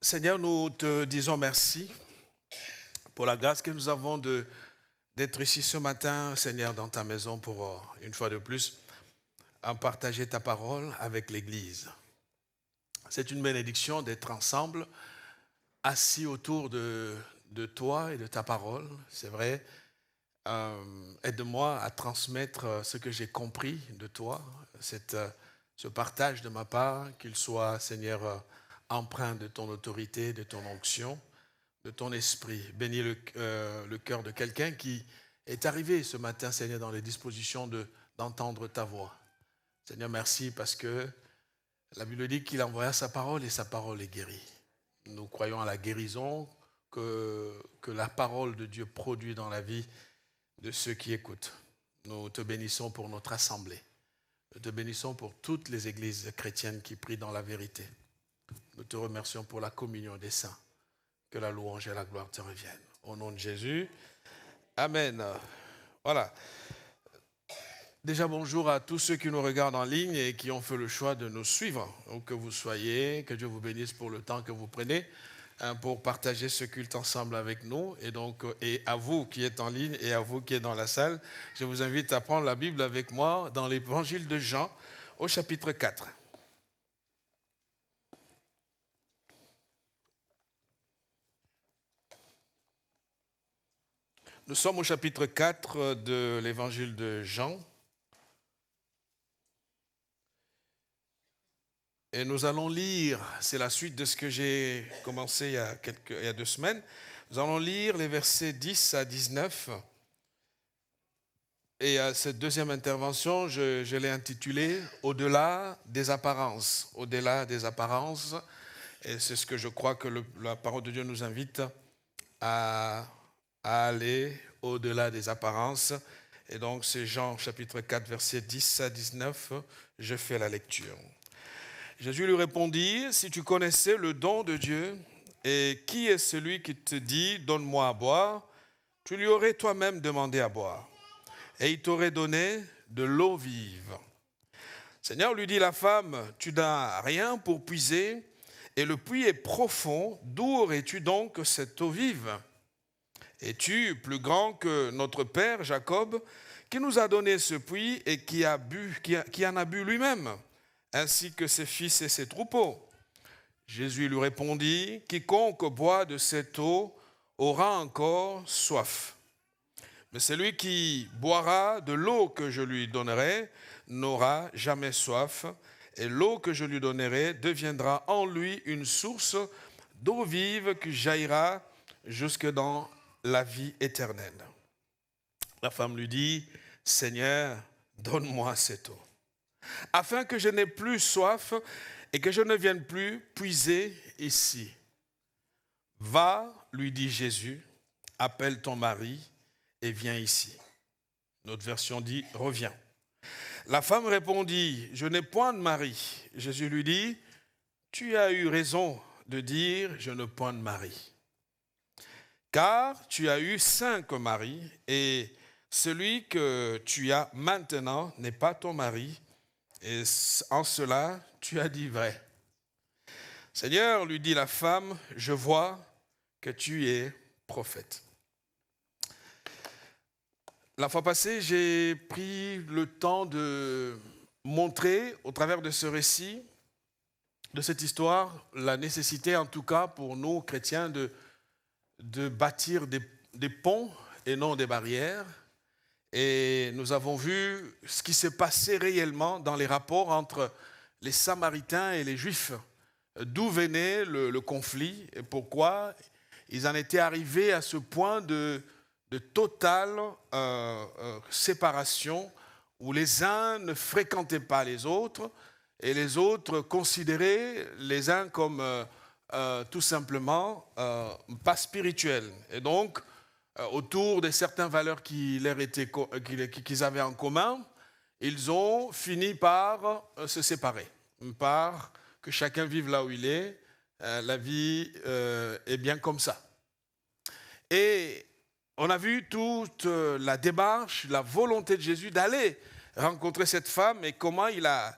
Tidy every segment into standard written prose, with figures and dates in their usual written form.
Seigneur, nous te disons merci pour la grâce que nous avons d'être ici ce matin, Seigneur, dans ta maison pour, une fois de plus, en partager ta parole avec l'Église. C'est une bénédiction d'être ensemble, assis autour de toi et de ta parole, c'est vrai. Aide-moi à transmettre ce que j'ai compris de toi, ce partage de ma part, qu'il soit, Seigneur, empreint de ton autorité, de ton onction, de ton esprit. Bénis le cœur de quelqu'un qui est arrivé ce matin, Seigneur, dans les dispositions d'entendre ta voix. Seigneur, merci parce que la Bible dit qu'il envoya sa parole et sa parole est guérie. Nous croyons à la guérison que la parole de Dieu produit dans la vie de ceux qui écoutent. Nous te bénissons pour notre assemblée. Nous te bénissons pour toutes les églises chrétiennes qui prient dans la vérité. Nous te remercions pour la communion des saints. Que la louange et la gloire te reviennent. Au nom de Jésus. Amen. Voilà. Déjà bonjour à tous ceux qui nous regardent en ligne et qui ont fait le choix de nous suivre. Où que vous soyez, que Dieu vous bénisse pour le temps que vous prenez pour partager ce culte ensemble avec nous. Et à vous qui êtes en ligne et à vous qui êtes dans la salle, je vous invite à prendre la Bible avec moi dans l'évangile de Jean au chapitre 4. Nous sommes au chapitre 4 de l'évangile de Jean. Et nous allons lire, c'est la suite de ce que j'ai commencé il y a 2 semaines. Nous allons lire les versets 10 à 19. Et à cette deuxième intervention, je l'ai intitulée « Au-delà des apparences ». Au-delà des apparences. Et c'est ce que je crois que la parole de Dieu nous invite à aller au-delà des apparences. Et donc c'est Jean chapitre 4, versets 10 à 19. Je fais la lecture. Jésus lui répondit, « Si tu connaissais le don de Dieu, et qui est celui qui te dit, donne-moi à boire, tu lui aurais toi-même demandé à boire, et il t'aurait donné de l'eau vive. » Seigneur, lui dit la femme, « Tu n'as rien pour puiser, et le puits est profond, d'où aurais-tu donc cette eau vive ? Es-tu plus grand que notre père Jacob, qui nous a donné ce puits et qui en a bu lui-même, ainsi que ses fils et ses troupeaux ?» Jésus lui répondit, « Quiconque boit de cette eau aura encore soif. Mais celui qui boira de l'eau que je lui donnerai n'aura jamais soif, et l'eau que je lui donnerai deviendra en lui une source d'eau vive qui jaillira jusque dans la vie éternelle. » La femme lui dit, « Seigneur, donne-moi cette eau, afin que je n'ai plus soif et que je ne vienne plus puiser ici. » « Va, lui dit Jésus, appelle ton mari et viens ici. » Notre version dit, « reviens. » La femme répondit, « Je n'ai point de mari. » Jésus lui dit, « Tu as eu raison de dire, je n'ai point de mari. Car tu as eu 5 maris, et celui que tu as maintenant n'est pas ton mari, et en cela tu as dit vrai. » « Seigneur, lui dit la femme, je vois que tu es prophète. » La fois passée, j'ai pris le temps de montrer, au travers de ce récit, de cette histoire, la nécessité, en tout cas pour nous chrétiens, de bâtir des ponts et non des barrières. Et nous avons vu ce qui s'est passé réellement dans les rapports entre les Samaritains et les Juifs. D'où venait le conflit et pourquoi ils en étaient arrivés à ce point de totale séparation où les uns ne fréquentaient pas les autres et les autres considéraient les uns comme tout simplement pas spirituels. Et donc, autour de certaines valeurs qu'ils avaient en commun, ils ont fini par se séparer, par que chacun vive là où il est. La vie est bien comme ça. Et on a vu toute la démarche, la volonté de Jésus d'aller rencontrer cette femme et comment il a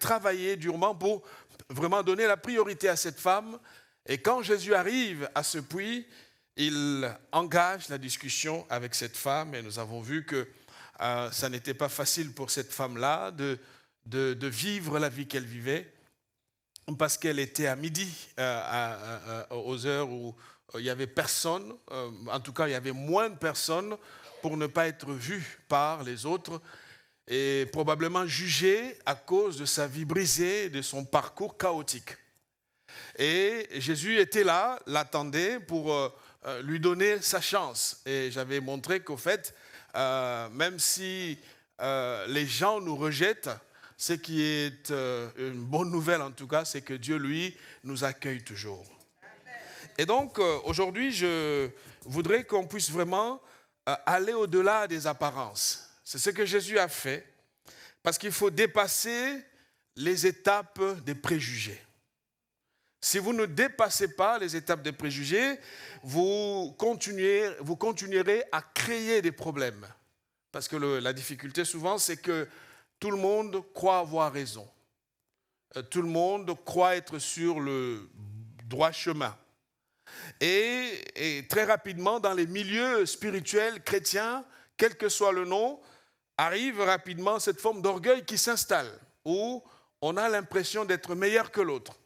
travaillé durement pour vraiment donné la priorité à cette femme. Et quand Jésus arrive à ce puits, il engage la discussion avec cette femme. Et nous avons vu que ça n'était pas facile pour cette femme-là de vivre la vie qu'elle vivait, parce qu'elle était à midi, aux heures où il n'y avait personne, en tout cas il y avait moins de personnes pour ne pas être vue par les autres et probablement jugée à cause de sa vie brisée, de son parcours chaotique. Et Jésus était là, l'attendait pour lui donner sa chance. Et j'avais montré qu'au fait, même si les gens nous rejettent, ce qui est une bonne nouvelle en tout cas, c'est que Dieu, lui, nous accueille toujours. Et donc, aujourd'hui, je voudrais qu'on puisse vraiment aller au-delà des apparences. C'est ce que Jésus a fait, parce qu'il faut dépasser les étapes des préjugés. Si vous ne dépassez pas les étapes des préjugés, vous continuerez à créer des problèmes. Parce que la difficulté souvent, c'est que tout le monde croit avoir raison. Tout le monde croit être sur le droit chemin. Et très rapidement, dans les milieux spirituels chrétiens, quel que soit le nom, arrive rapidement cette forme d'orgueil qui s'installe, où on a l'impression d'être meilleur que l'autre.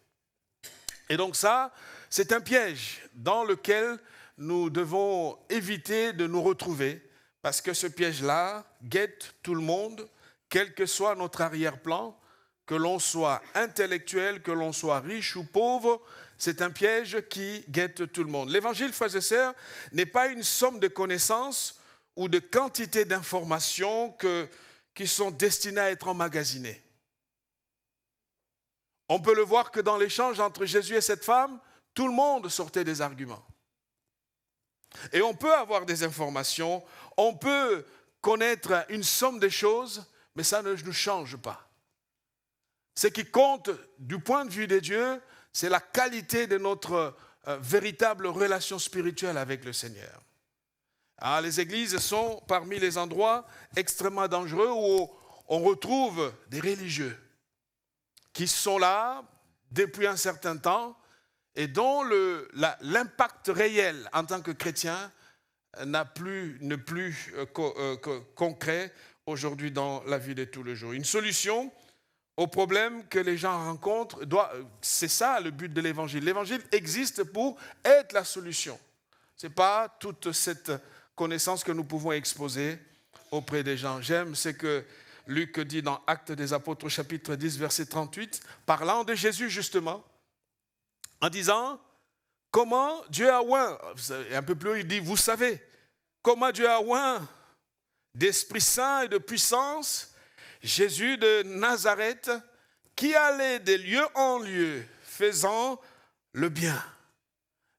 Et donc ça, c'est un piège dans lequel nous devons éviter de nous retrouver, parce que ce piège-là guette tout le monde, quel que soit notre arrière-plan, que l'on soit intellectuel, que l'on soit riche ou pauvre, c'est un piège qui guette tout le monde. L'évangile, frères et sœurs, n'est pas une somme de connaissances ou de quantité d'informations qui sont destinées à être emmagasinées. On peut le voir que dans l'échange entre Jésus et cette femme, tout le monde sortait des arguments. Et on peut avoir des informations, on peut connaître une somme de choses, mais ça ne nous change pas. Ce qui compte du point de vue de Dieu, c'est la qualité de notre véritable relation spirituelle avec le Seigneur. Alors, les églises sont parmi les endroits extrêmement dangereux où on retrouve des religieux qui sont là depuis un certain temps et dont l'impact réel en tant que chrétien n'est plus concret aujourd'hui dans la vie de tous les jours. Une solution aux problèmes que les gens rencontrent, c'est ça le but de l'évangile. L'évangile existe pour être la solution. Ce n'est pas toute cette connaissance que nous pouvons exposer auprès des gens. J'aime ce que Luc dit dans Actes des Apôtres, chapitre 10, verset 38, parlant de Jésus justement, en disant comment Dieu a oint, un peu plus haut il dit, vous savez, comment Dieu a oint d'Esprit Saint et de puissance, Jésus de Nazareth, qui allait de lieu en lieu, faisant le bien.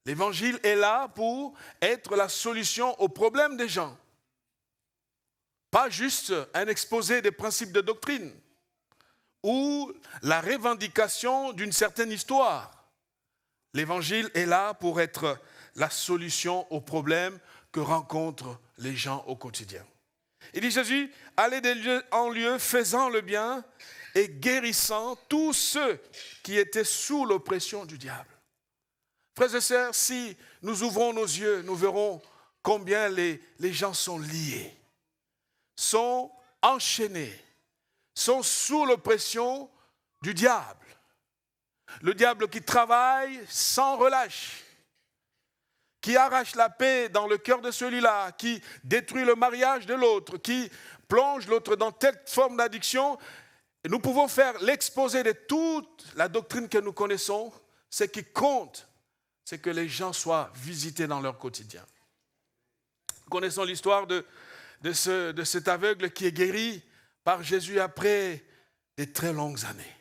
L'évangile est là pour être la solution aux problèmes des gens. Pas juste un exposé des principes de doctrine ou la revendication d'une certaine histoire. L'évangile est là pour être la solution aux problèmes que rencontrent les gens au quotidien. Il dit Jésus, allez de lieu en lieu, faisant le bien et guérissant tous ceux qui étaient sous l'oppression du diable. Frères et sœurs, si nous ouvrons nos yeux, nous verrons combien les gens sont liés, sont enchaînés, sont sous l'oppression du diable. Le diable qui travaille sans relâche, qui arrache la paix dans le cœur de celui-là, qui détruit le mariage de l'autre, qui plonge l'autre dans telle forme d'addiction. Et nous pouvons faire l'exposé de toute la doctrine que nous connaissons. Ce qui compte, c'est que les gens soient visités dans leur quotidien. Nous connaissons l'histoire de cet aveugle qui est guéri par Jésus après des très longues années.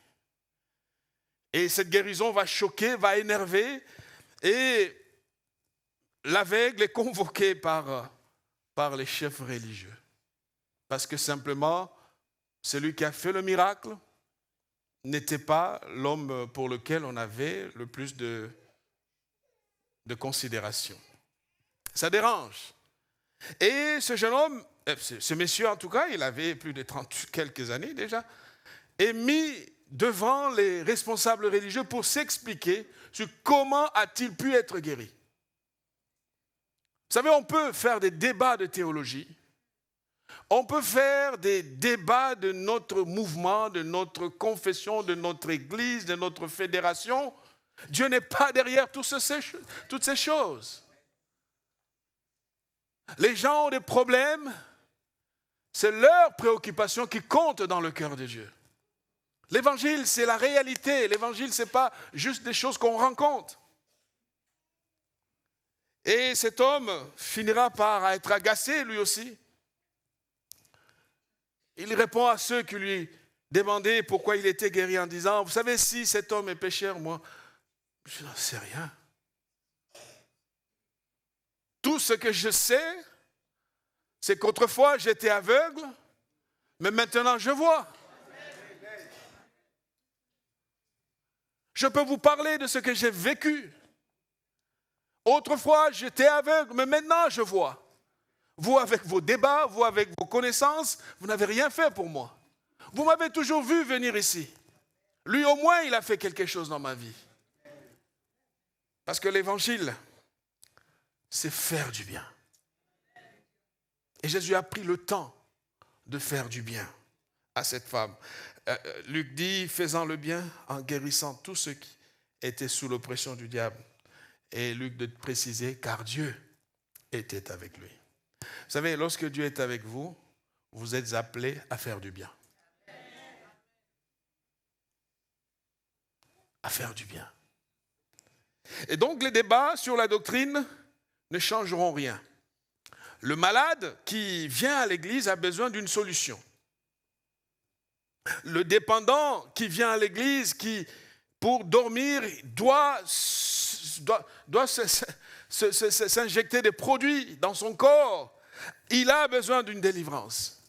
Et cette guérison va choquer, va énerver, et l'aveugle est convoqué par les chefs religieux. Parce que simplement, celui qui a fait le miracle n'était pas l'homme pour lequel on avait le plus de considération. Ça dérange. Et ce jeune homme, ce monsieur en tout cas, il avait plus de 30 quelques années déjà, est mis devant les responsables religieux pour s'expliquer sur comment a-t-il pu être guéri. Vous savez, on peut faire des débats de théologie, on peut faire des débats de notre mouvement, de notre confession, de notre église, de notre fédération. Dieu n'est pas derrière toutes ces choses. Les gens ont des problèmes, c'est leur préoccupation qui compte dans le cœur de Dieu. L'évangile, c'est la réalité. L'évangile, ce n'est pas juste des choses qu'on rencontre. Et cet homme finira par être agacé lui aussi. Il répond à ceux qui lui demandaient pourquoi il était guéri en disant, vous savez, si cet homme est pécheur, moi, je n'en sais rien. Tout ce que je sais, c'est qu'autrefois j'étais aveugle, mais maintenant je vois. Je peux vous parler de ce que j'ai vécu. Autrefois j'étais aveugle, mais maintenant je vois. Vous, avec vos débats, vous, avec vos connaissances, vous n'avez rien fait pour moi. Vous m'avez toujours vu venir ici. Lui, au moins, il a fait quelque chose dans ma vie. Parce que l'évangile, c'est faire du bien. Et Jésus a pris le temps de faire du bien à cette femme. Luc dit, faisant le bien en guérissant tous ceux qui étaient sous l'oppression du diable. Et Luc de préciser, car Dieu était avec lui. Vous savez, lorsque Dieu est avec vous, vous êtes appelés à faire du bien. À faire du bien. Et donc les débats sur la doctrine ne changeront rien. Le malade qui vient à l'église a besoin d'une solution. Le dépendant qui vient à l'église, qui pour dormir doit s'injecter des produits dans son corps, il a besoin d'une délivrance.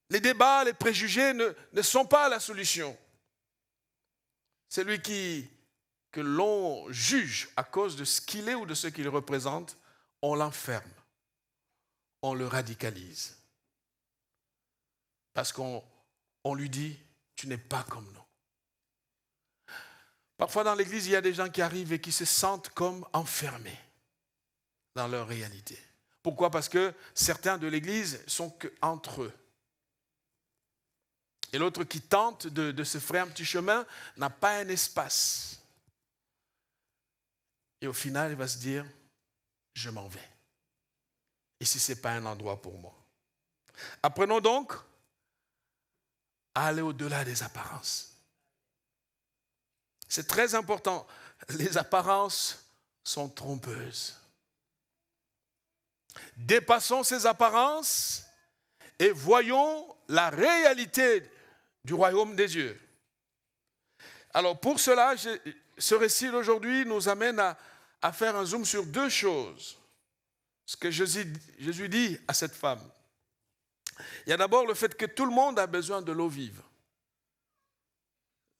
Les débats, les préjugés ne sont pas la solution. Celui que l'on juge à cause de ce qu'il est ou de ce qu'il représente, on l'enferme, on le radicalise. Parce qu'on lui dit, tu n'es pas comme nous. Parfois dans l'église, il y a des gens qui arrivent et qui se sentent comme enfermés dans leur réalité. Pourquoi? Parce que certains de l'église sont qu'entre eux. Et l'autre qui tente de se frayer un petit chemin n'a pas un espace. Et au final, il va se dire, je m'en vais. Ici, ce n'est pas un endroit pour moi. Apprenons donc à aller au-delà des apparences. C'est très important. Les apparences sont trompeuses. Dépassons ces apparences et voyons la réalité du royaume des dieux. Alors pour cela, ce récit d'aujourd'hui nous amène à faire un zoom sur deux choses. Ce que Jésus dit à cette femme. Il y a d'abord le fait que tout le monde a besoin de l'eau vive.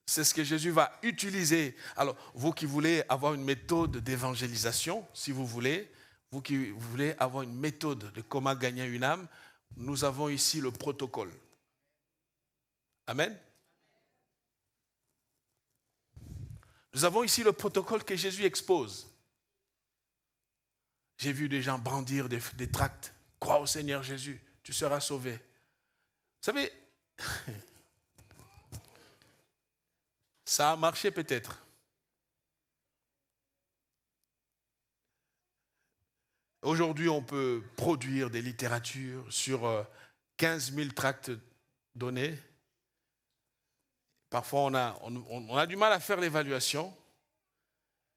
C'est ce que Jésus va utiliser. Alors, vous qui voulez avoir une méthode d'évangélisation, si vous voulez, vous qui voulez avoir une méthode de comment gagner une âme, nous avons ici le protocole. Amen. Nous avons ici le protocole que Jésus expose. J'ai vu des gens brandir des tracts. Crois au Seigneur Jésus, tu seras sauvé. Vous savez, ça a marché peut-être. Aujourd'hui, on peut produire des littératures sur 15 000 tracts donnés. Parfois, on a du mal à faire l'évaluation.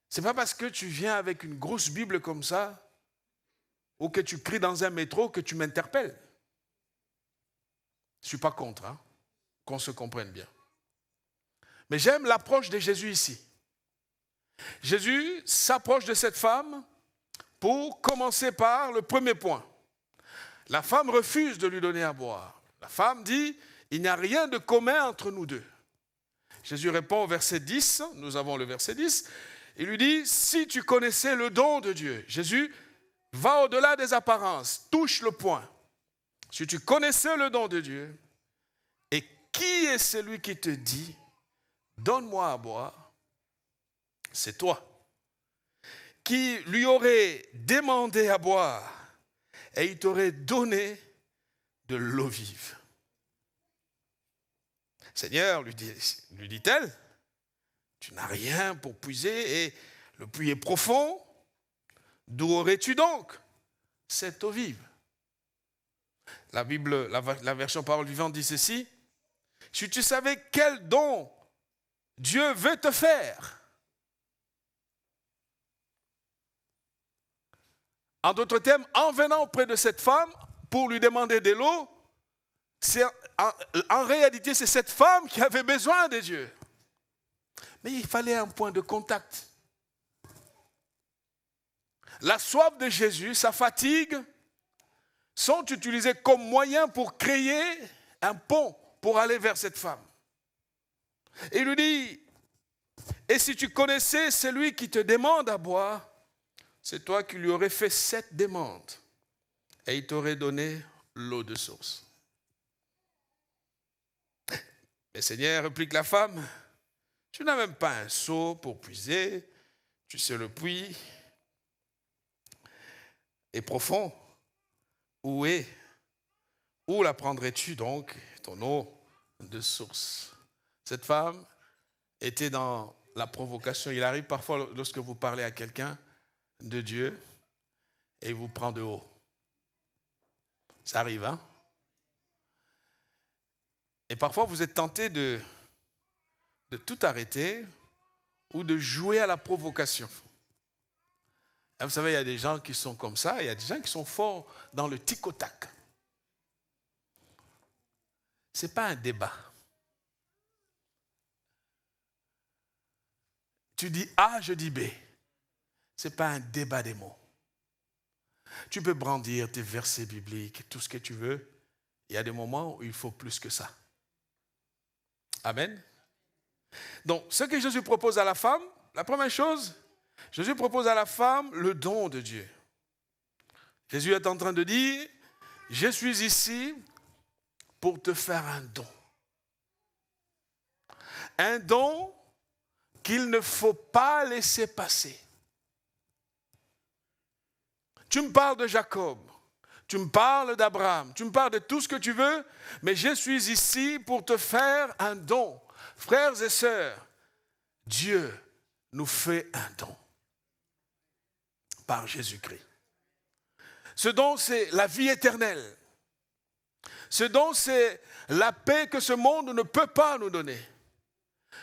Ce n'est pas parce que tu viens avec une grosse Bible comme ça ou que tu cries dans un métro que tu m'interpelles. Je ne suis pas contre, qu'on se comprenne bien. Mais j'aime l'approche de Jésus ici. Jésus s'approche de cette femme pour commencer par le premier point. La femme refuse de lui donner à boire. La femme dit, il n'y a rien de commun entre nous deux. Jésus répond au verset 10, nous avons le verset 10, il lui dit, si tu connaissais le don de Dieu, Jésus va au-delà des apparences, touche le point. Si tu connaissais le don de Dieu, et qui est celui qui te dit, donne-moi à boire? C'est toi. Qui lui aurait demandé à boire et il t'aurait donné de l'eau vive. Seigneur, lui dit-elle, tu n'as rien pour puiser et le puits est profond. D'où aurais-tu donc cette eau vive? La Bible, la version Parole vivante dit ceci. Si tu savais quel don Dieu veut te faire. En d'autres termes, en venant auprès de cette femme pour lui demander de l'eau, en réalité, c'est cette femme qui avait besoin de Dieu. Mais il fallait un point de contact. La soif de Jésus, sa fatigue, sont utilisés comme moyen pour créer un pont pour aller vers cette femme. Et il lui dit, et si tu connaissais celui qui te demande à boire, c'est toi qui lui aurais fait cette demande et il t'aurait donné l'eau de source. Mais Seigneur, réplique la femme, tu n'as même pas un seau pour puiser, tu sais le puits est profond. Où la prendrais-tu donc, ton eau de source? Cette femme était dans la provocation. Il arrive parfois lorsque vous parlez à quelqu'un de Dieu et il vous prend de haut. Ça arrive, hein? Et parfois vous êtes tenté de tout arrêter ou de jouer à la provocation. Et vous savez, il y a des gens qui sont comme ça, il y a des gens qui sont forts dans le tic au tac. Ce n'est pas un débat. Tu dis A, je dis B. Ce n'est pas un débat des mots. Tu peux brandir tes versets bibliques, tout ce que tu veux. Il y a des moments où il faut plus que ça. Amen. Donc, ce que Jésus propose à la femme, la première chose, Jésus propose à la femme le don de Dieu. Jésus est en train de dire, je suis ici pour te faire un don. Un don qu'il ne faut pas laisser passer. Tu me parles de Jacob, tu me parles d'Abraham, tu me parles de tout ce que tu veux, mais je suis ici pour te faire un don. Frères et sœurs, Dieu nous fait un don par Jésus-Christ. Ce don, c'est la vie éternelle. Ce don, c'est la paix que ce monde ne peut pas nous donner.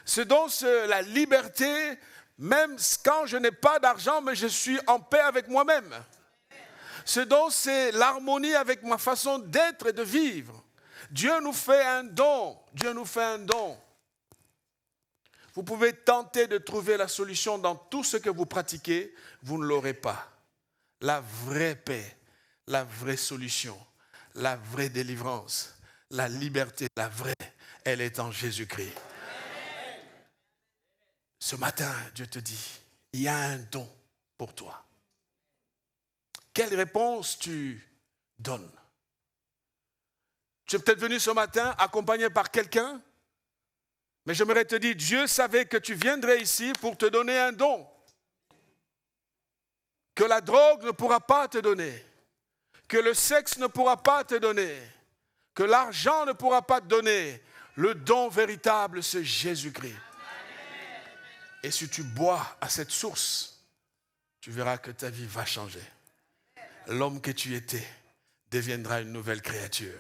Ce don, c'est la liberté, même quand je n'ai pas d'argent, mais je suis en paix avec moi-même. Ce don, c'est l'harmonie avec ma façon d'être et de vivre. Dieu nous fait un don. Dieu nous fait un don. Vous pouvez tenter de trouver la solution dans tout ce que vous pratiquez, vous ne l'aurez pas. La vraie paix, la vraie solution, la vraie délivrance, la liberté, la vraie, elle est en Jésus-Christ. Ce matin, Dieu te dit, il y a un don pour toi. Quelle réponse tu donnes? Tu es peut-être venu ce matin accompagné par quelqu'un, mais j'aimerais te dire, Dieu savait que tu viendrais ici pour te donner un don que la drogue ne pourra pas te donner, que le sexe ne pourra pas te donner, que l'argent ne pourra pas te donner. Le don véritable, c'est Jésus-Christ. Et si tu bois à cette source, tu verras que ta vie va changer. L'homme que tu étais deviendra une nouvelle créature.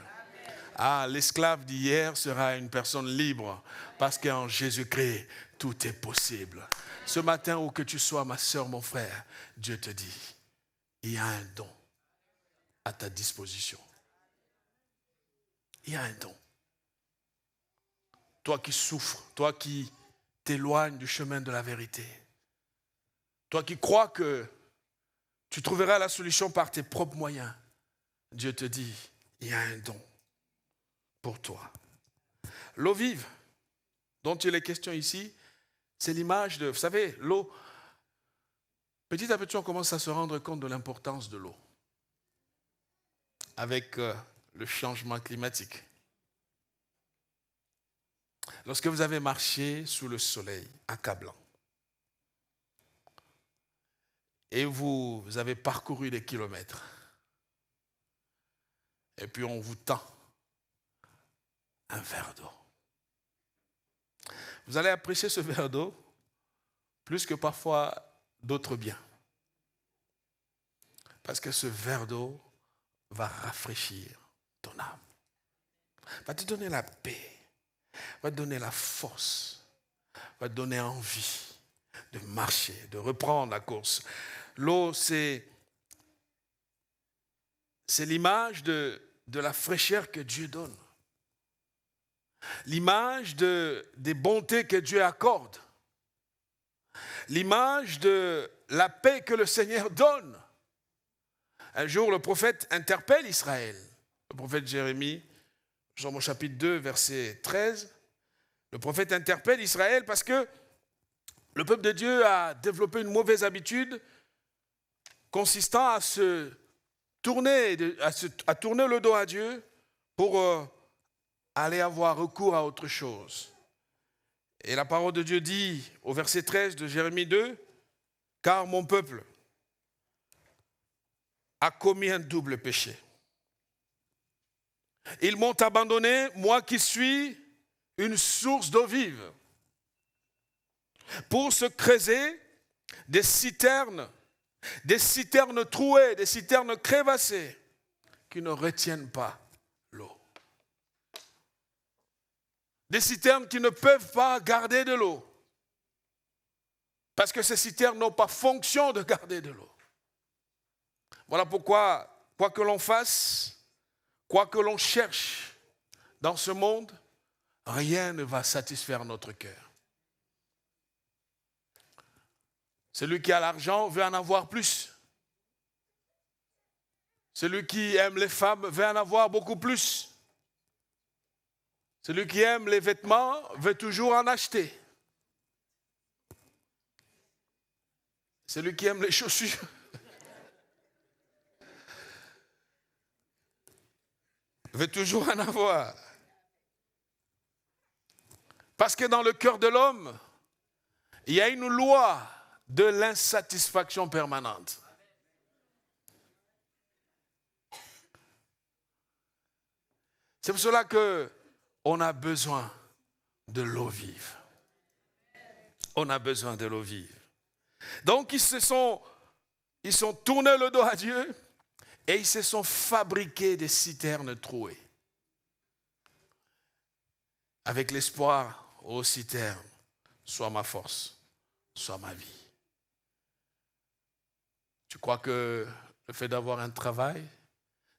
Ah, l'esclave d'hier sera une personne libre parce qu'en Jésus-Christ, tout est possible. Ce matin, où que tu sois, ma soeur, mon frère, Dieu te dit, il y a un don à ta disposition. Il y a un don. Toi qui souffres, toi qui t'éloignes du chemin de la vérité, toi qui crois que tu trouveras la solution par tes propres moyens, Dieu te dit, il y a un don pour toi. L'eau vive dont il est question ici, c'est l'image de, vous savez, l'eau. Petit à petit, on commence à se rendre compte de l'importance de l'eau avec le changement climatique. Lorsque vous avez marché sous le soleil accablant et vous avez parcouru des kilomètres, et puis on vous tend un verre d'eau. Vous allez apprécier ce verre d'eau plus que parfois d'autres biens. Parce que ce verre d'eau va rafraîchir ton âme, va te donner la paix, va te donner la force, va te donner envie de marcher, de reprendre la course. L'eau, c'est l'image de la fraîcheur que Dieu donne. L'image des bontés que Dieu accorde. L'image de la paix que le Seigneur donne. Un jour, le prophète interpelle Israël. Le prophète Jérémie, Jean chapitre 2, verset 13. Le prophète interpelle Israël parce que le peuple de Dieu a développé une mauvaise habitude consistant à tourner le dos à Dieu pour aller avoir recours à autre chose. Et la parole de Dieu dit au verset 13 de Jérémie 2, « Car mon peuple a commis un double péché. Ils m'ont abandonné, moi qui suis une source d'eau vive, pour se creuser des citernes trouées, des citernes crévassées qui ne retiennent pas l'eau. Des citernes qui ne peuvent pas garder de l'eau. Parce que ces citernes n'ont pas fonction de garder de l'eau. Voilà pourquoi, quoi que l'on fasse, quoi que l'on cherche dans ce monde, rien ne va satisfaire notre cœur. Celui qui a l'argent veut en avoir plus. Celui qui aime les femmes veut en avoir beaucoup plus. Celui qui aime les vêtements veut toujours en acheter. Celui qui aime les chaussures veut toujours en avoir. Parce que dans le cœur de l'homme, il y a une loi de l'insatisfaction permanente. C'est pour cela qu'on a besoin de l'eau vive. On a besoin de l'eau vive. Donc ils sont tournés le dos à Dieu et ils se sont fabriqués des citernes trouées. Avec l'espoir, ô citernes, sois ma force, sois ma vie. Tu crois que le fait d'avoir un travail,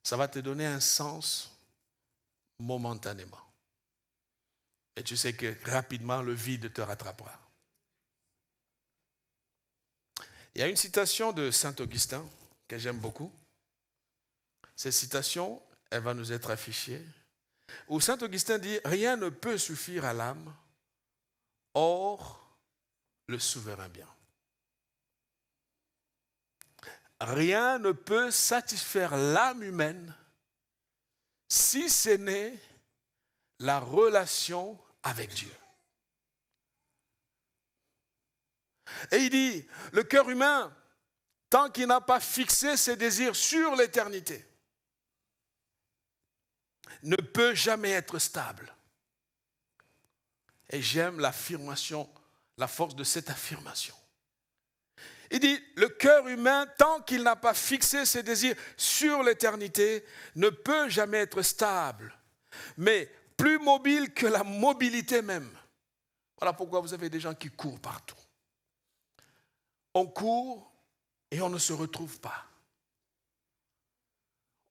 ça va te donner un sens momentanément. Et tu sais que rapidement, le vide te rattrapera. Il y a une citation de Saint Augustin que j'aime beaucoup. Cette citation, elle va nous être affichée, où Saint Augustin dit « Rien ne peut suffire à l'âme, hors le souverain bien. » Rien ne peut satisfaire l'âme humaine si ce n'est la relation avec Dieu. Et il dit, le cœur humain, tant qu'il n'a pas fixé ses désirs sur l'éternité, ne peut jamais être stable. Et j'aime l'affirmation, la force de cette affirmation. Il dit, le cœur humain, tant qu'il n'a pas fixé ses désirs sur l'éternité, ne peut jamais être stable, mais plus mobile que la mobilité même. Voilà pourquoi vous avez des gens qui courent partout. On court et on ne se retrouve pas.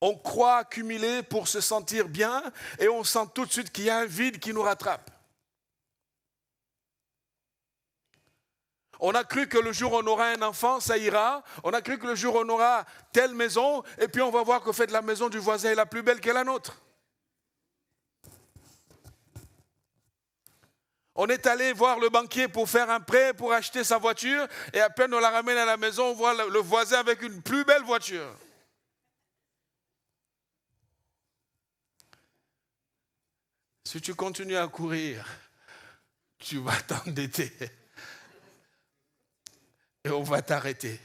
On croit accumuler pour se sentir bien et on sent tout de suite qu'il y a un vide qui nous rattrape. On a cru que le jour où on aura un enfant, ça ira. On a cru que le jour où on aura telle maison, et puis on va voir qu'au fait la maison du voisin est la plus belle que la nôtre. On est allé voir le banquier pour faire un prêt, pour acheter sa voiture, et à peine on la ramène à la maison, on voit le voisin avec une plus belle voiture. Si tu continues à courir, tu vas t'endetter et on va t'arrêter.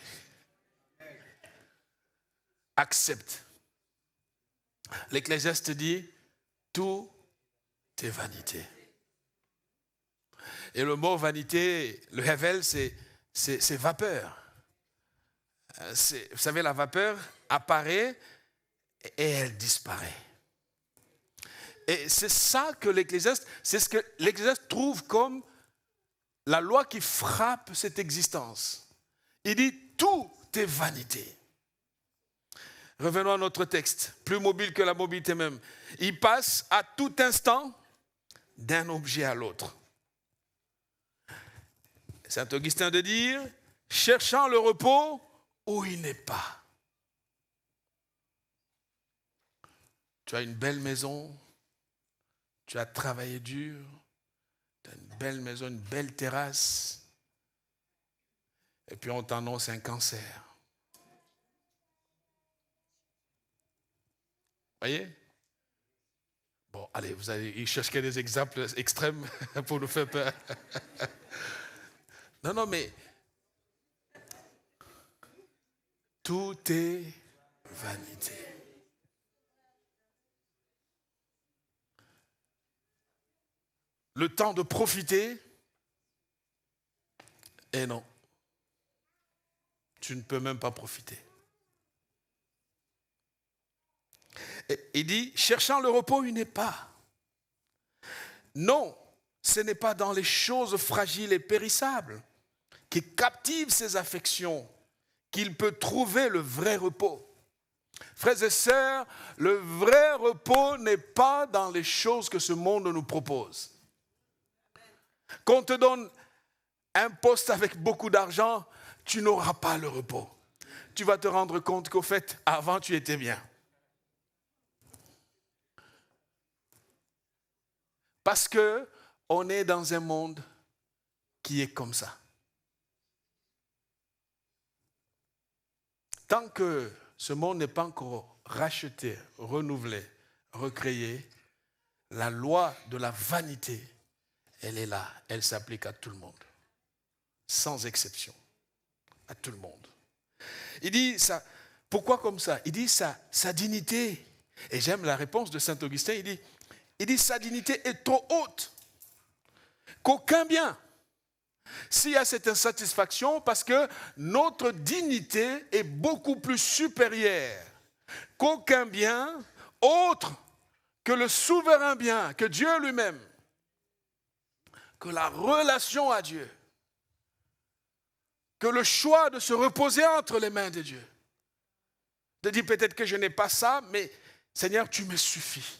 Accepte. L'Ecclésiaste dit, tout est vanité. Et le mot vanité, le hevel, c'est vapeur. Vous savez, la vapeur apparaît et elle disparaît. Et c'est ça que l'Ecclésiaste, c'est ce que l'Ecclésiaste trouve comme la loi qui frappe cette existence. Il dit, tout est vanité. Revenons à notre texte, plus mobile que la mobilité même. Il passe à tout instant d'un objet à l'autre. Saint Augustin de dire, cherchant le repos où il n'est pas. Tu as une belle maison, tu as travaillé dur, tu as une belle maison, une belle terrasse, et puis on t'annonce un cancer. Voyez? Bon, allez, vous allez chercher des exemples extrêmes pour nous faire peur. Non, mais tout est vanité. Le temps de profiter, et non, tu ne peux même pas profiter. Il dit, cherchant le repos, il n'est pas. Non, ce n'est pas dans les choses fragiles et périssables qui captivent ses affections qu'il peut trouver le vrai repos. Frères et sœurs, le vrai repos n'est pas dans les choses que ce monde nous propose. Qu'on te donne un poste avec beaucoup d'argent, tu n'auras pas le repos. Tu vas te rendre compte qu'au fait, avant tu étais bien. Parce qu'on est dans un monde qui est comme ça. Tant que ce monde n'est pas encore racheté, renouvelé, recréé, la loi de la vanité, elle est là, elle s'applique à tout le monde, sans exception, à tout le monde. Il dit ça, pourquoi comme ça? Il dit sa dignité, et j'aime la réponse de saint Augustin, il dit sa dignité est trop haute, qu'aucun bien. S'il y a cette insatisfaction, parce que notre dignité est beaucoup plus supérieure qu'aucun bien autre que le souverain bien, que Dieu lui-même, que la relation à Dieu, que le choix de se reposer entre les mains de Dieu. De dire peut-être que je n'ai pas ça, mais Seigneur, tu me suffis.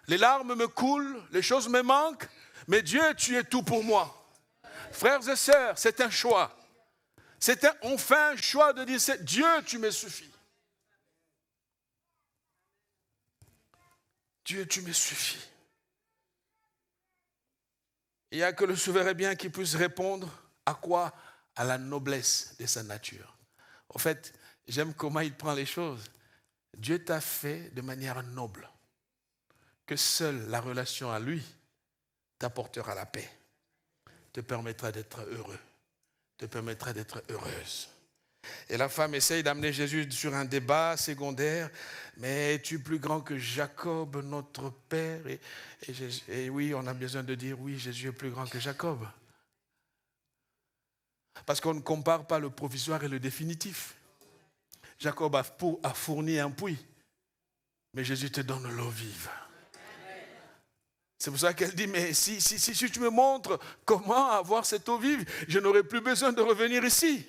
Les larmes me coulent, les choses me manquent, mais Dieu, tu es tout pour moi. Frères et sœurs, c'est un choix. On fait un choix de dire, Dieu, tu me suffis. Dieu, tu me suffis. Il n'y a que le souverain bien qui puisse répondre à quoi? À la noblesse de sa nature. En fait, j'aime comment il prend les choses. Dieu t'a fait de manière noble, que seule la relation à lui t'apportera la paix, te permettra d'être heureux, te permettra d'être heureuse. Et la femme essaye d'amener Jésus sur un débat secondaire. Mais es-tu plus grand que Jacob, notre père? Et oui, on a besoin de dire oui, Jésus est plus grand que Jacob. Parce qu'on ne compare pas le provisoire et le définitif. Jacob a fourni un puits, mais Jésus te donne l'eau vive. C'est pour ça qu'elle dit, mais si tu me montres comment avoir cette eau vive, je n'aurai plus besoin de revenir ici.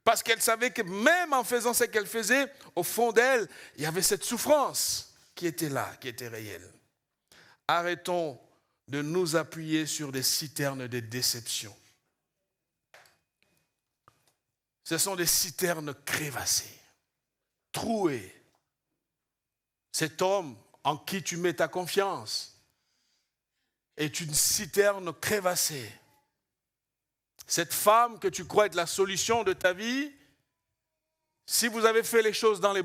Parce qu'elle savait que même en faisant ce qu'elle faisait, au fond d'elle, il y avait cette souffrance qui était là, qui était réelle. Arrêtons de nous appuyer sur des citernes de déception. Ce sont des citernes crévassées, trouées. Cet homme en qui tu mets ta confiance est une citerne crévassée. Cette femme que tu crois être la solution de ta vie, Si vous avez fait les choses dans le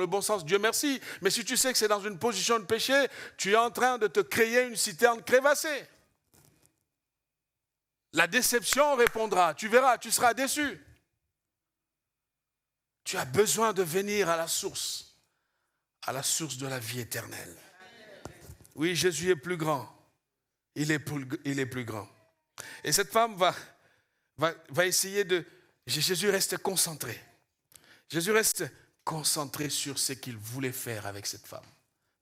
bon sens, Dieu merci. Mais si tu sais que c'est dans une position de péché, tu es en train de te créer une citerne crévassée. La déception répondra. Tu verras, tu seras déçu. Tu as besoin de venir à la source de la vie éternelle. Oui, Jésus est plus grand. Il est plus grand. Et cette femme va essayer de... Jésus reste concentré. Jésus reste concentré sur ce qu'il voulait faire avec cette femme.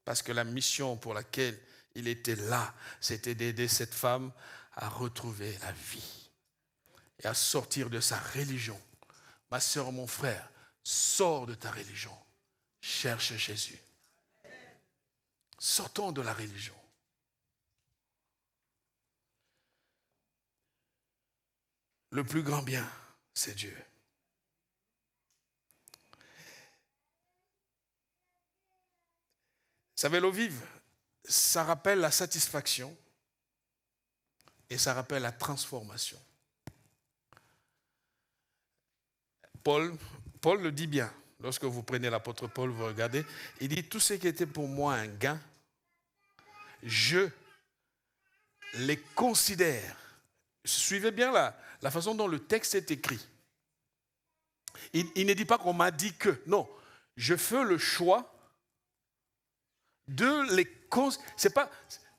Parce que la mission pour laquelle il était là, c'était d'aider cette femme à retrouver la vie et à sortir de sa religion. Ma sœur, mon frère, sors de ta religion. Cherche Jésus. Sortons de la religion. Le plus grand bien, c'est Dieu. Vous savez, l'eau vive, ça rappelle la satisfaction et ça rappelle la transformation. Paul le dit bien. Lorsque vous prenez l'apôtre Paul, vous regardez, il dit, tout ce qui était pour moi un gain, je les considère. Suivez bien la façon dont le texte est écrit. Il ne dit pas qu'on m'a dit que. Non, je fais le choix de les considérer. C'est pas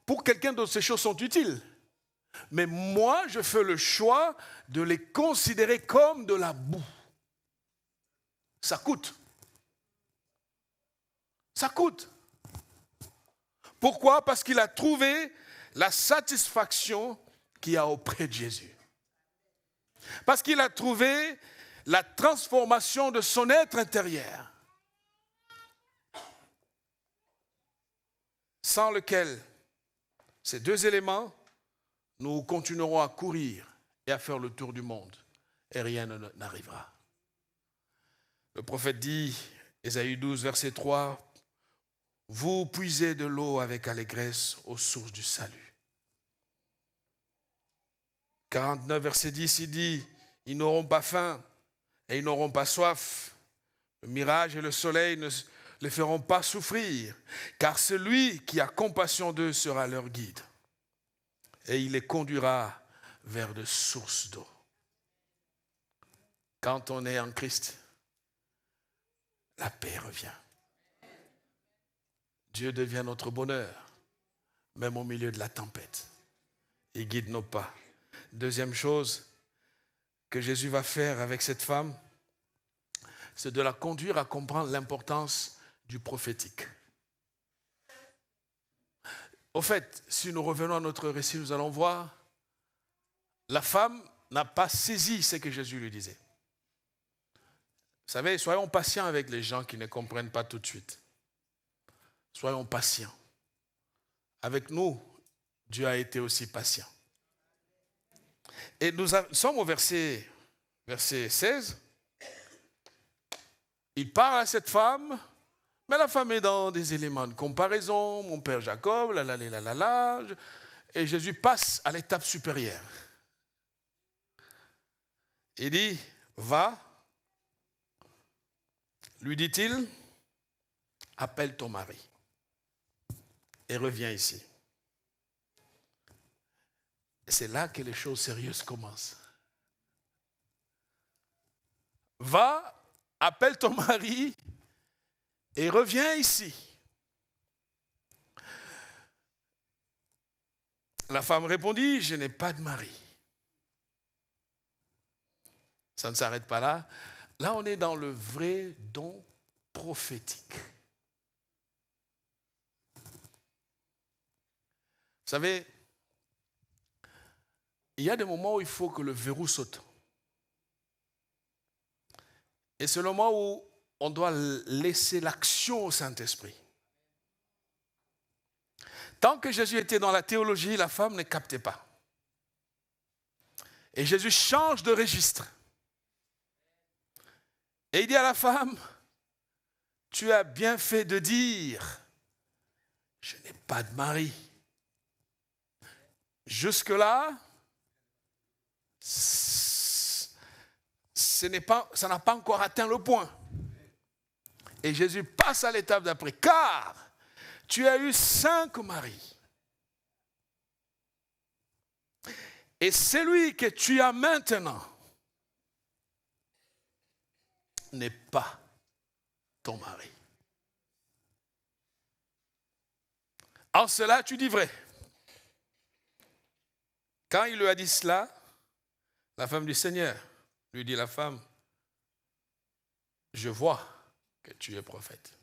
pour quelqu'un d'autre, ces choses sont utiles. Mais moi, je fais le choix de les considérer comme de la boue. Ça coûte. Ça coûte. Pourquoi? Parce qu'il a trouvé la satisfaction qu'il y a auprès de Jésus. Parce qu'il a trouvé la transformation de son être intérieur. Sans lequel, ces deux éléments, nous continuerons à courir et à faire le tour du monde. Et rien n'arrivera. Le prophète dit, Ésaïe 12, verset 3, « Vous puisez de l'eau avec allégresse aux sources du salut. » 49, verset 10, il dit, « Ils n'auront pas faim et ils n'auront pas soif. Le mirage et le soleil ne les feront pas souffrir, car celui qui a compassion d'eux sera leur guide. Et il les conduira vers de sources d'eau. » Quand on est en Christ, la paix revient. Dieu devient notre bonheur, même au milieu de la tempête. Il guide nos pas. Deuxième chose que Jésus va faire avec cette femme, c'est de la conduire à comprendre l'importance du prophétique. Au fait, si nous revenons à notre récit, nous allons voir, la femme n'a pas saisi ce que Jésus lui disait. Vous savez, soyons patients avec les gens qui ne comprennent pas tout de suite. Soyons patients. Avec nous, Dieu a été aussi patient. Et nous sommes au verset 16. Il parle à cette femme, mais la femme est dans des éléments de comparaison. Mon père Jacob, et Jésus passe à l'étape supérieure. Il dit, va, lui dit-il, appelle ton mari et reviens ici. C'est là que les choses sérieuses commencent. Va, appelle ton mari et reviens ici. La femme répondit, je n'ai pas de mari. Ça ne s'arrête pas là. Là, on est dans le vrai don prophétique. Vous savez, il y a des moments où il faut que le verrou saute. Et c'est le moment où on doit laisser l'action au Saint-Esprit. Tant que Jésus était dans la théologie, la femme ne captait pas. Et Jésus change de registre. Et il dit à la femme, tu as bien fait de dire, je n'ai pas de mari. Jusque-là, ça n'a pas encore atteint le point. Et Jésus passe à l'étape d'après. Car tu as eu 5 maris. Et celui que tu as maintenant n'est pas ton mari. En cela, tu dis vrai. Quand il lui a dit cela, la femme du Seigneur lui dit la femme, je vois que tu es prophète.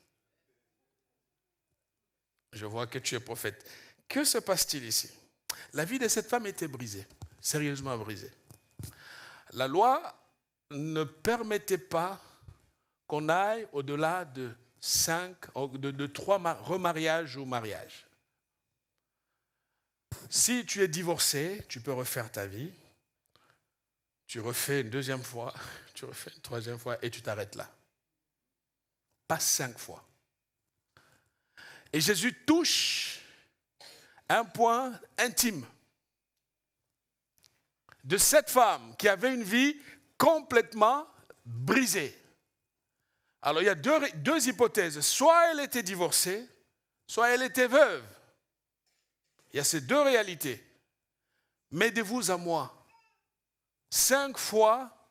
Je vois que tu es prophète. Que se passe-t-il ici? La vie de cette femme était brisée, sérieusement brisée. La loi ne permettait pas qu'on aille au-delà de 3 remariages ou mariages. Si tu es divorcé, tu peux refaire ta vie. Tu refais une deuxième fois, tu refais une troisième fois et tu t'arrêtes là. Pas 5 fois. Et Jésus touche un point intime de cette femme qui avait une vie complètement brisée. Alors il y a deux hypothèses. Soit elle était divorcée, soit elle était veuve. Il y a ces 2 réalités. Mais de vous à moi, 5 fois,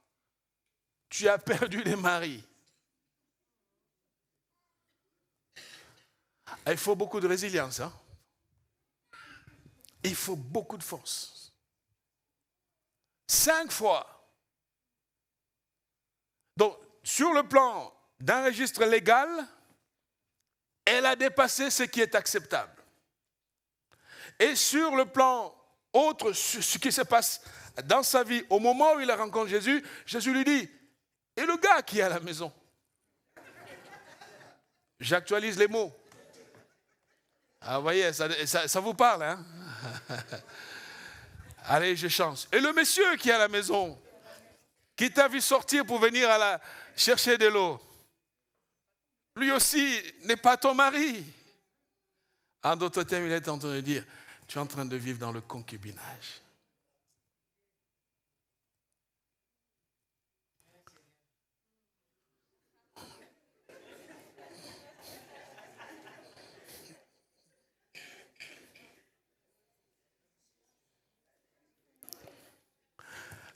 tu as perdu les maris. Il faut beaucoup de résilience. Hein? Il faut beaucoup de force. 5 fois. Donc, sur le plan d'un registre légal, elle a dépassé ce qui est acceptable. Et sur le plan autre, ce qui se passe dans sa vie, au moment où il rencontre Jésus, Jésus lui dit, et le gars qui est à la maison? J'actualise les mots. Ah, vous voyez, ça vous parle, hein? Allez, je change. Et le monsieur qui est à la maison, qui t'a vu sortir pour venir chercher de l'eau, lui aussi n'est pas ton mari. En d'autres termes, il est en train de dire, tu es en train de vivre dans le concubinage.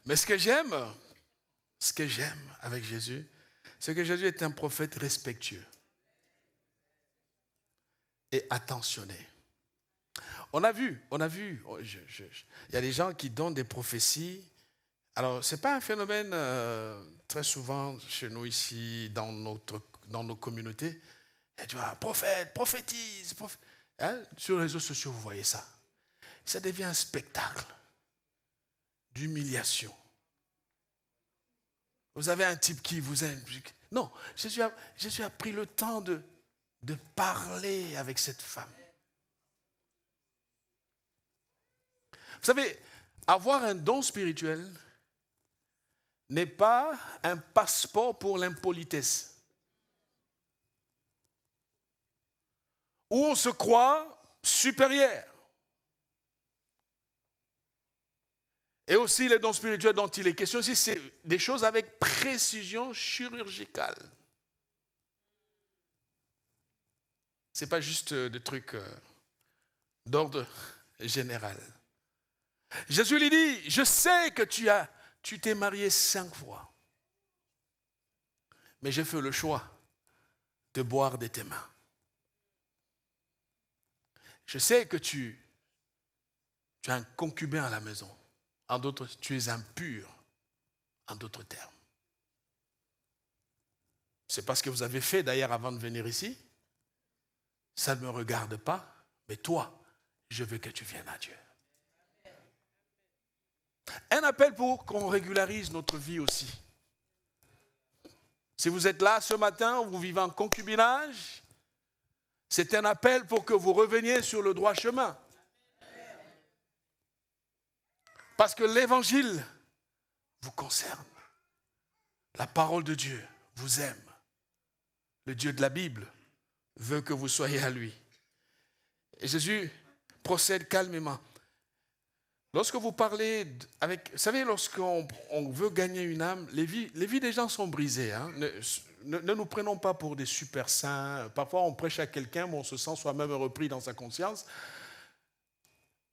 Mais ce que j'aime avec Jésus, c'est que Jésus est un prophète respectueux et attentionné. On a vu, il y a des gens qui donnent des prophéties. Alors, ce n'est pas un phénomène très souvent chez nous ici, dans nos communautés. Et tu vois, prophète, prophétise. Hein? Sur les réseaux sociaux, vous voyez ça. Ça devient un spectacle d'humiliation. Vous avez un type qui vous aime. Non, Jésus a pris le temps de parler avec cette femme. Vous savez, avoir un don spirituel n'est pas un passeport pour l'impolitesse. Où on se croit supérieur. Et aussi les dons spirituels dont il est question aussi, c'est des choses avec précision chirurgicale. Ce n'est pas juste des trucs d'ordre général. Jésus lui dit, je sais que tu t'es marié 5 fois. Mais j'ai fait le choix de boire de tes mains. Je sais que tu as un concubin à la maison. En d'autres, tu es impur, en d'autres termes. C'est pas ce que vous avez fait d'ailleurs avant de venir ici. Ça ne me regarde pas, mais toi, je veux que tu viennes à Dieu. Un appel pour qu'on régularise notre vie aussi. Si vous êtes là ce matin, vous vivez en concubinage, c'est un appel pour que vous reveniez sur le droit chemin. Parce que l'évangile vous concerne. La parole de Dieu vous aime. Le Dieu de la Bible veut que vous soyez à lui. Et Jésus procède calmement. Lorsque vous parlez avec... Vous savez, lorsqu'on veut gagner une âme, les vies des gens sont brisées. Hein? ne nous prenons pas pour des super saints. Parfois, on prêche à quelqu'un, mais on se sent soi-même repris dans sa conscience.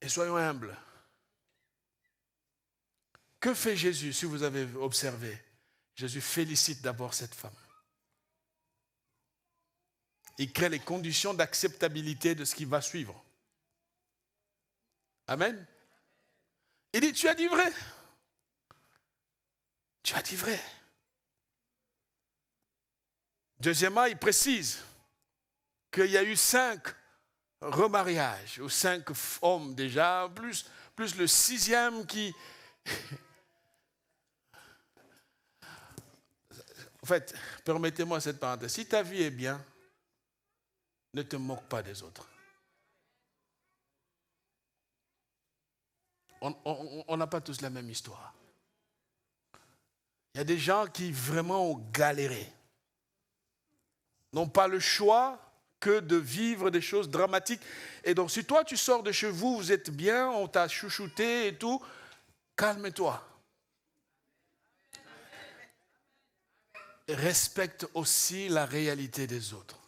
Et soyons humbles. Que fait Jésus, si vous avez observé? Jésus félicite d'abord cette femme. Il crée les conditions d'acceptabilité de ce qui va suivre. Amen. Il dit, tu as dit vrai. Tu as dit vrai. Deuxièmement, il précise qu'il y a eu 5 remariages, ou 5 hommes déjà, plus le 6e qui... En fait, permettez-moi cette parenthèse. Si ta vie est bien, ne te moque pas des autres. On n'a pas tous la même histoire. Il y a des gens qui vraiment ont galéré. N'ont pas le choix que de vivre des choses dramatiques. Et donc, si toi, tu sors de chez vous, vous êtes bien, on t'a chouchouté et tout, calme-toi. Respecte aussi la réalité des autres.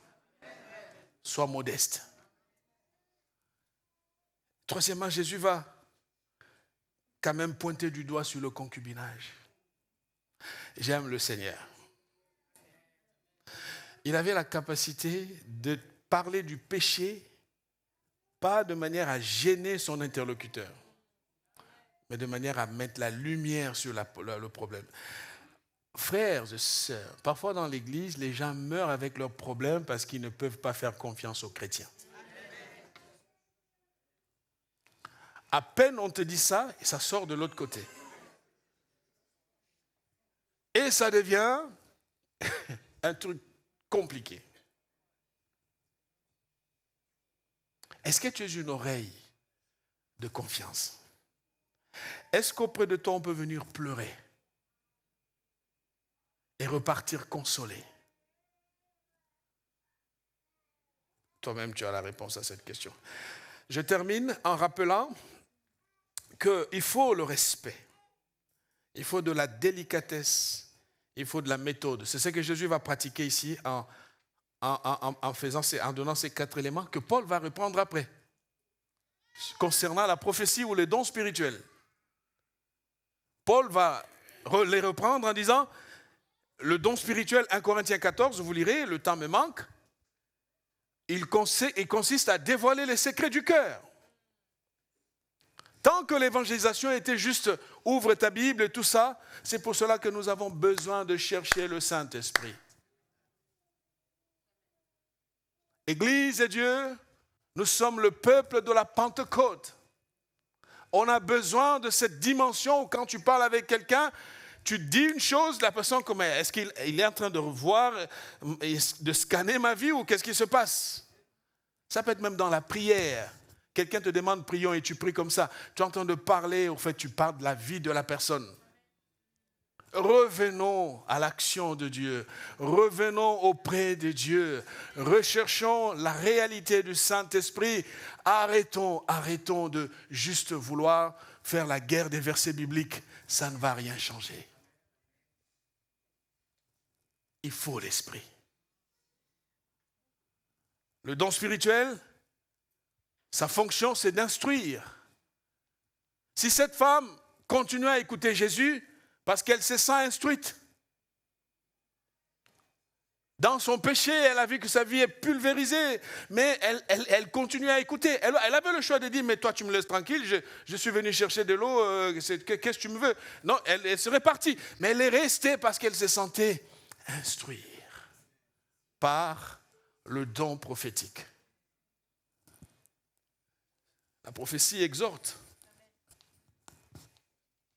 Sois modeste. Troisièmement, Jésus va quand même pointer du doigt sur le concubinage. J'aime le Seigneur. Il avait la capacité de parler du péché, pas de manière à gêner son interlocuteur, mais de manière à mettre la lumière sur le problème. Frères et sœurs, parfois dans l'église, les gens meurent avec leurs problèmes parce qu'ils ne peuvent pas faire confiance aux chrétiens. À peine on te dit ça, et ça sort de l'autre côté. Et ça devient un truc compliqué. Est-ce que tu es une oreille de confiance? Est-ce qu'auprès de toi, on peut venir pleurer et repartir consolé? Toi-même, tu as la réponse à cette question. Je termine en rappelant qu'il faut le respect, il faut de la délicatesse, il faut de la méthode. C'est ce que Jésus va pratiquer ici en donnant ces 4 éléments que Paul va reprendre après, concernant la prophétie ou les dons spirituels. Paul va les reprendre en disant, le don spirituel, 1 Corinthiens 14, vous lirez, le temps me manque, il consiste à dévoiler les secrets du cœur. Tant que l'évangélisation était juste, ouvre ta Bible et tout ça, c'est pour cela que nous avons besoin de chercher le Saint-Esprit. Église de Dieu, nous sommes le peuple de la Pentecôte. On a besoin de cette dimension où quand tu parles avec quelqu'un, tu dis une chose, la personne, est-ce qu'il est en train de revoir, de scanner ma vie ou qu'est-ce qui se passe? Ça peut être même dans la prière. Quelqu'un te demande prions et tu pries comme ça. Tu es en train de parler, au fait, tu parles de la vie de la personne. Revenons à l'action de Dieu. Revenons auprès de Dieu. Recherchons la réalité du Saint-Esprit. Arrêtons de juste vouloir faire la guerre des versets bibliques. Ça ne va rien changer. Il faut l'esprit. Le don spirituel, sa fonction, c'est d'instruire. Si cette femme continue à écouter Jésus, parce qu'elle se sent instruite, dans son péché, elle a vu que sa vie est pulvérisée, mais elle continue à écouter. Elle avait le choix de dire, mais toi tu me laisses tranquille, je suis venu chercher de l'eau, qu'est-ce que tu me veux? Non, elle serait partie, mais elle est restée parce qu'elle se sentait instruire par le don prophétique. La prophétie exhorte.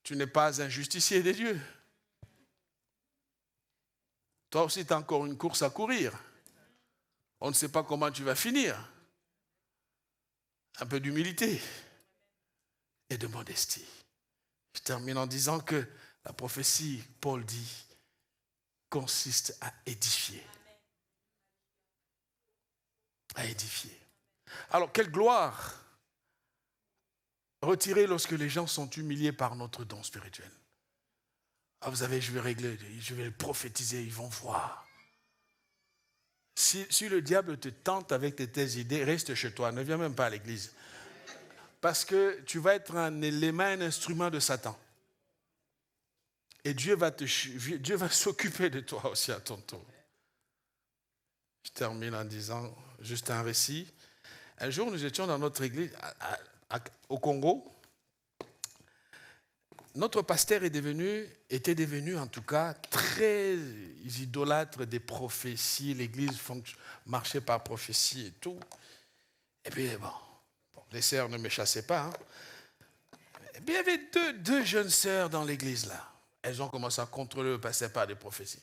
Tu n'es pas un justicier des dieux. Toi aussi, tu as encore une course à courir. On ne sait pas comment tu vas finir. Un peu d'humilité et de modestie. Je termine en disant que la prophétie, Paul dit, consiste à édifier. À édifier. Alors, quelle gloire retirer lorsque les gens sont humiliés par notre don spirituel. Ah, vous savez, je vais régler, je vais prophétiser, ils vont voir. Si le diable te tente avec tes idées, reste chez toi, ne viens même pas à l'église. Parce que tu vas être un élément, un instrument de Satan. Et Dieu va s'occuper de toi aussi à ton tour. Je termine en disant juste un récit. Un jour, nous étions dans notre église au Congo. Notre pasteur était devenu en tout cas très idolâtre des prophéties. L'église marchait par prophétie et tout. Et puis bon, les sœurs ne me chassaient pas. Hein. Et puis il y avait deux jeunes sœurs dans l'église là. Elles ont commencé à contrôler le pasteur par des prophéties.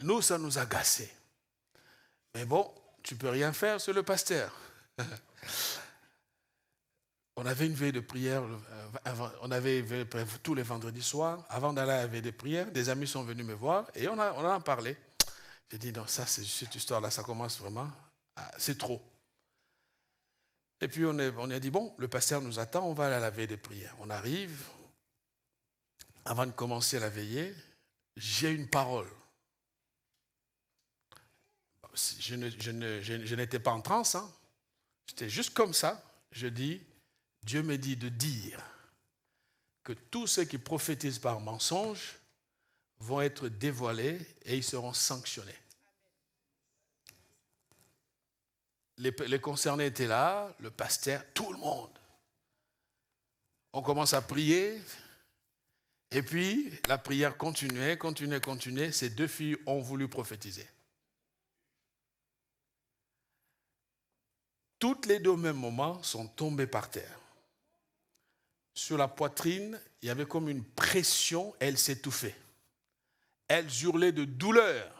Nous, ça nous agaçait. Mais bon, tu ne peux rien faire, c'est le pasteur. On avait une veille de prière, on avait une veille de prière tous les vendredis soirs. Avant d'aller à la veille de prière, des amis sont venus me voir et on en a parlé. J'ai dit, non, ça, cette histoire-là, ça commence vraiment, c'est trop. Et puis on a dit, bon, le pasteur nous attend, on va aller à la veille de prière. On arrive, avant de commencer la veillée, j'ai une parole. Je n'étais pas en transe, hein. J'étais juste comme ça. Je dis, Dieu me dit de dire que tous ceux qui prophétisent par mensonge vont être dévoilés et ils seront sanctionnés. Les concernés étaient là, le pasteur, tout le monde. On commence à prier et puis la prière continuait. Ces deux filles ont voulu prophétiser. Toutes les deux au même moment sont tombées par terre. Sur la poitrine, il y avait comme une pression, elles s'étouffaient. Elles hurlaient de douleur.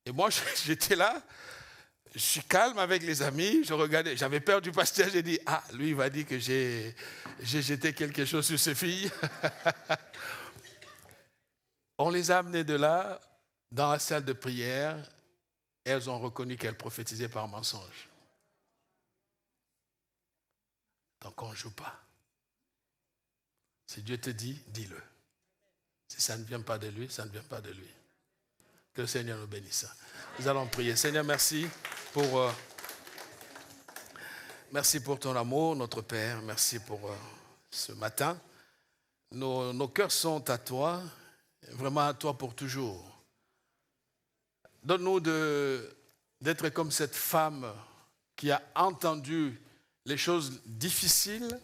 Et moi, j'étais là, je suis calme avec les amis, je regardais, j'avais peur du pasteur, j'ai dit, lui il va dire que j'ai jeté quelque chose sur ses filles. On les a amenées de là, dans la salle de prière, et elles ont reconnu qu'elles prophétisaient par mensonge. Donc on ne joue pas. Si Dieu te dit, dis-le. Si ça ne vient pas de lui, ça ne vient pas de lui. Que le Seigneur nous bénisse. Nous allons prier. Seigneur, merci pour ton amour, notre Père. Merci pour ce matin. Nos cœurs sont à toi, vraiment à toi pour toujours. Donne-nous d'être comme cette femme qui a entendu les choses difficiles,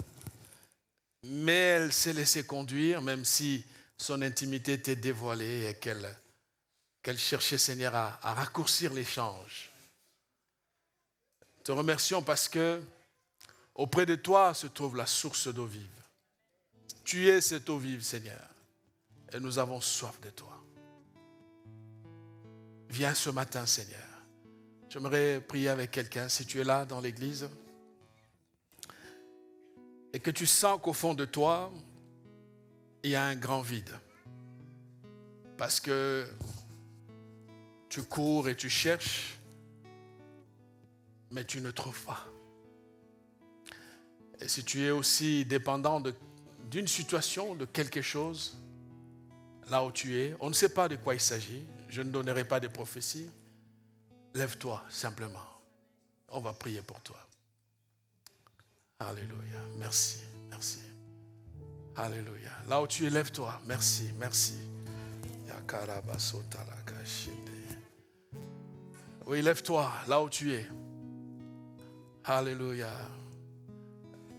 mais elle s'est laissée conduire, même si son intimité était dévoilée et qu'elle cherchait, Seigneur, à raccourcir l'échange. Te remercions parce que auprès de toi se trouve la source d'eau vive. Tu es cette eau vive, Seigneur, et nous avons soif de toi. Viens ce matin, Seigneur. J'aimerais prier avec quelqu'un, si tu es là dans l'église, et que tu sens qu'au fond de toi, il y a un grand vide. Parce que tu cours et tu cherches, mais tu ne trouves pas. Et si tu es aussi dépendant d'une situation, de quelque chose, là où tu es, on ne sait pas de quoi il s'agit, je ne donnerai pas de prophéties, lève-toi simplement. On va prier pour toi. Alléluia. Merci, merci. Alléluia. Là où tu es, lève-toi. Merci, merci. Oui, lève-toi là où tu es. Alléluia.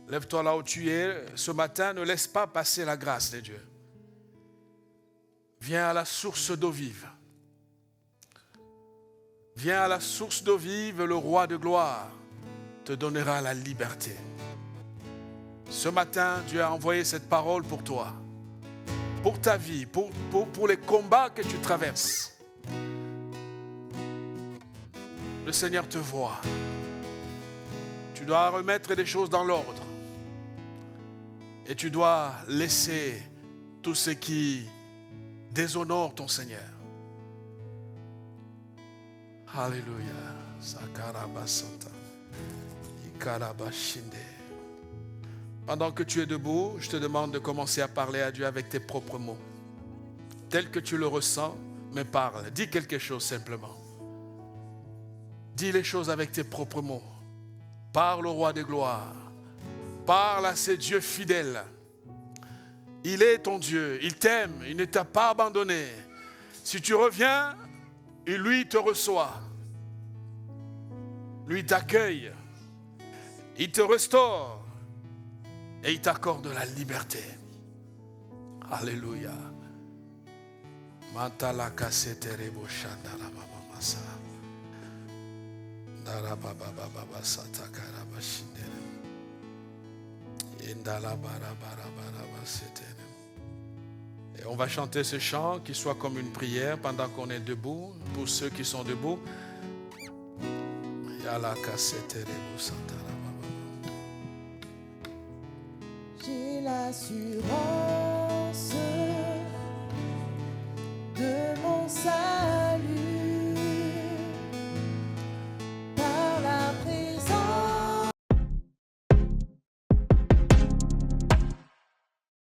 Lève-toi là où tu es. Ce matin, ne laisse pas passer la grâce de Dieu. Viens à la source d'eau vive. Viens à la source d'eau vive, le roi de gloire te donnera la liberté. Ce matin, Dieu a envoyé cette parole pour toi, pour ta vie, pour les combats que tu traverses. Le Seigneur te voit. Tu dois remettre les choses dans l'ordre. Et tu dois laisser tout ce qui déshonore ton Seigneur. Alléluia. Sakarabasanta. Ikarabashinde. Pendant que tu es debout, je te demande de commencer à parler à Dieu avec tes propres mots. Tel que tu le ressens, mais parle. Dis quelque chose simplement. Dis les choses avec tes propres mots. Parle au roi des gloires. Parle à ces dieux fidèles. Il est ton Dieu. Il t'aime. Il ne t'a pas abandonné. Si tu reviens, lui te reçoit. Lui t'accueille. Il te restaure. Et il t'accorde la liberté. Alléluia. Mantala kaseterebo shandala mama masa. Daraba baba baba satakara bashindere. Indala bara bara bara basetere. Et on va chanter ce chant qui soit comme une prière pendant qu'on est debout. Pour ceux qui sont debout. Yala kaseterebo santara baba. J'ai l'assurance